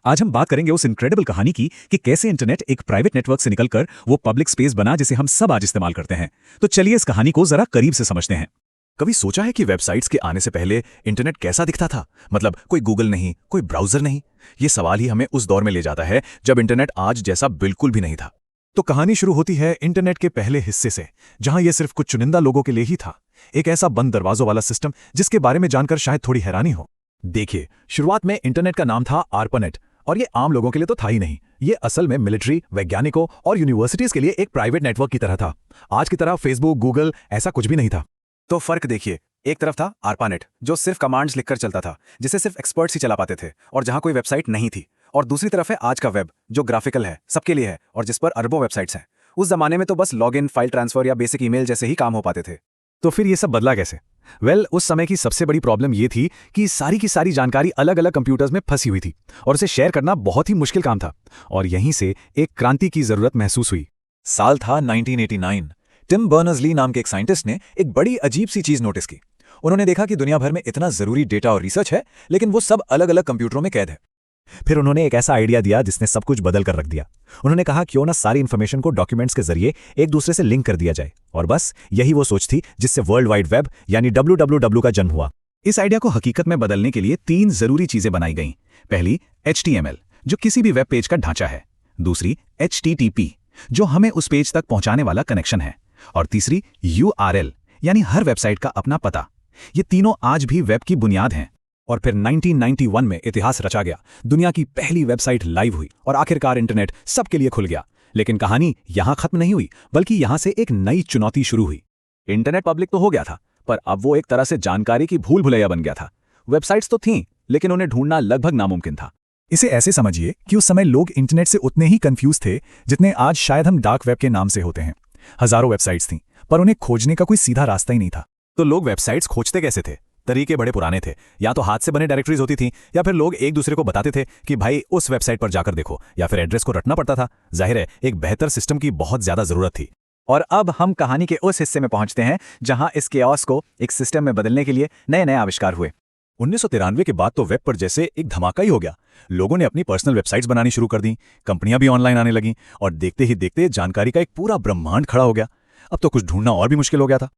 आज हम बात करेंगे उस इनक्रेडिबल कहानी की कि कैसे इंटरनेट एक प्राइवेट नेटवर्क से निकलकर वो पब्लिक स्पेस बना जिसे हम सब आज इस्तेमाल करते हैं। तो चलिए इस कहानी को जरा करीब से समझते हैं। कभी सोचा है कि वेबसाइट्स के आने से पहले इंटरनेट कैसा दिखता था? मतलब कोई गूगल नहीं, कोई ब्राउजर नहीं। ये सवाल ही हमें उस दौर में ले जाता है जब इंटरनेट आज जैसा बिल्कुल भी नहीं था। तो कहानी शुरू होती है इंटरनेट के पहले हिस्से से, जहां यह सिर्फ कुछ चुनिंदा लोगों के लिए ही था। एक ऐसा बंद दरवाजों वाला सिस्टम जिसके बारे में जानकर शायद थोड़ी हैरानी हो। देखिए, शुरुआत में इंटरनेट का नाम था ARPANET, और ये आम लोगों के लिए तो था ही नहीं। ये असल में मिलिट्री, वैज्ञानिकों और यूनिवर्सिटीज के लिए एक प्राइवेट नेटवर्क की तरह था। आज की तरह फेसबुक, गूगल ऐसा कुछ भी नहीं था। तो फर्क देखिए, एक तरफ था ARPANET जो सिर्फ कमांड्स लिखकर चलता था, जिसे सिर्फ एक्सपर्ट्स ही चला पाते थे और जहां कोई वेबसाइट नहीं थी। और दूसरी तरफ है आज का वेब, जो ग्राफिकल है, सबके लिए है और जिस पर अरबों वेबसाइट्स हैं। उस जमाने में तो बस लॉगिन, फाइल ट्रांसफर या बेसिक ईमेल जैसे ही काम हो पाते थे। तो फिर ये सब बदला कैसे? उस समय की सबसे बड़ी प्रॉब्लम ये थी कि सारी की सारी जानकारी अलग अलग कंप्यूटर्स में फंसी हुई थी और उसे शेयर करना बहुत ही मुश्किल काम था। और यहीं से एक क्रांति की जरूरत महसूस हुई। साल था 1989। टिम बर्नर्स-ली नाम के एक साइंटिस्ट ने एक बड़ी अजीब सी चीज नोटिस की। उन्होंने देखा कि दुनिया भर में इतना जरूरी डेटा और रिसर्च है, लेकिन वो सब अलग अलग कंप्यूटरों में कैद है। फिर उन्होंने एक ऐसा आइडिया दिया जिसने सब कुछ बदल कर रख दिया। उन्होंने कहा क्यों ना सारी इन्फॉर्मेशन को डॉक्यूमेंट्स के जरिए एक दूसरे से लिंक कर दिया जाए। और बस यही वो सोच थी जिससे वर्ल्ड वाइड वेब यानी WWW का जन्म हुआ। इस आइडिया को हकीकत में बदलने के लिए 3 जरूरी चीजें बनाई गईं। पहली HTML, जो किसी भी वेब पेज का ढांचा है। दूसरी HTTP, जो हमें उस पेज तक पहुंचाने वाला कनेक्शन है। और तीसरी URL, यानी हर वेबसाइट का अपना पता। ये तीनों आज भी वेब की बुनियाद हैं। और फिर 1991 में इतिहास रचा गया। दुनिया की पहली वेबसाइट लाइव हुई और आखिरकार इंटरनेट सबके लिए खुल गया। लेकिन कहानी यहां खत्म नहीं हुई, बल्कि यहां से एक नई चुनौती शुरू हुई। इंटरनेट पब्लिक तो हो गया था, पर अब वो एक तरह से जानकारी की भूल भुलैया बन गया था। वेबसाइट्स तो थीं, लेकिन उन्हें ढूंढना लगभग नामुमकिन था। इसे ऐसे समझिए कि उस समय लोग इंटरनेट से उतने ही कंफ्यूज थे जितने आज शायद हम डार्क वेब के नाम से होते हैं। हजारों वेबसाइट्स थीं, पर उन्हें खोजने का कोई सीधा रास्ता ही नहीं था। तो लोग वेबसाइट्स खोजते कैसे थे? तरीके बड़े पुराने थे। या तो हाथ से बने डायरेक्टरीज होती थीं, या फिर लोग एक दूसरे को बताते थे कि भाई उस वेबसाइट पर जाकर देखो, या फिर एड्रेस को रटना पड़ता था। जाहिर है, एक बेहतर सिस्टम की बहुत ज्यादा जरूरत थी। और अब हम कहानी के उस हिस्से में पहुंचते हैं जहां इस केओस को एक सिस्टम में बदलने के लिए नए नए आविष्कार हुए। 1993 के बाद तो वेब पर जैसे एक धमाका ही हो गया। लोगों ने अपनी पर्सनल वेबसाइट्स बनानी शुरू कर दी, कंपनियां भी ऑनलाइन आने लगीं, और देखते ही देखते जानकारी का एक पूरा ब्रह्मांड खड़ा हो गया। अब तो कुछ ढूंढना और भी मुश्किल हो गया था।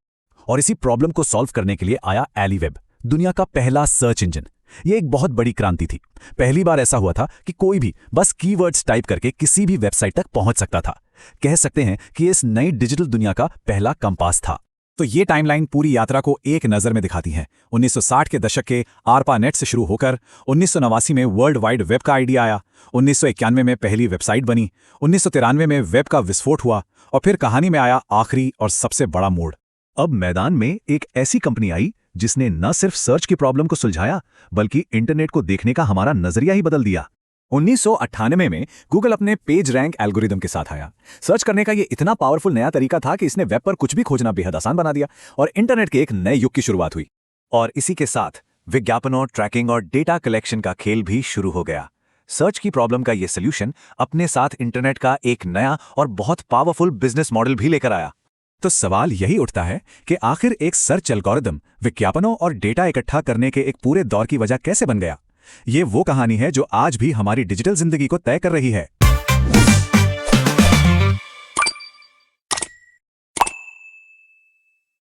और इसी प्रॉब्लम को सॉल्व करने के लिए आया एलीवेब, दुनिया का पहला सर्च इंजन। ये एक बहुत बड़ी क्रांति थी। पहली बार ऐसा हुआ था कि कोई भी बस कीवर्ड्स टाइप करके किसी भी वेबसाइट तक पहुंच सकता था। कह सकते हैं कि इस नई डिजिटल दुनिया का पहला कंपास था। तो ये टाइमलाइन पूरी यात्रा को एक नज़र में दिखाती है। 1960 के दशक के ARPANET से शुरू होकर 1989 में वर्ल्ड वाइड वेब का आइडिया आया, 1991 में पहली वेबसाइट बनी, 1993 में वेब का विस्फोट हुआ, और फिर कहानी में आया आखिरी और सबसे बड़ा मोड़। अब मैदान में एक ऐसी कंपनी आई जिसने न सिर्फ सर्च की प्रॉब्लम को सुलझाया, बल्कि इंटरनेट को देखने का हमारा नजरिया ही बदल दिया। 1998 में गूगल अपने पेज रैंक एल्गोरिदम के साथ आया। सर्च करने का ये इतना पावरफुल नया तरीका था कि इसने वेब पर कुछ भी खोजना बेहद आसान बना दिया और इंटरनेट के एक नए युग की शुरुआत हुई। और इसी के साथ विज्ञापनों, ट्रैकिंग और डेटा कलेक्शन का खेल भी शुरू हो गया। सर्च की प्रॉब्लम का ये सोल्यूशन अपने साथ इंटरनेट का एक नया और बहुत पावरफुल बिजनेस मॉडल भी लेकर आया। तो सवाल यही उठता है कि आखिर एक सर्च एल्गोरिदम विज्ञापनों और डेटा इकट्ठा करने के एक पूरे दौर की वजह कैसे बन गया? ये वो कहानी है जो आज भी हमारी डिजिटल जिंदगी को तय कर रही है।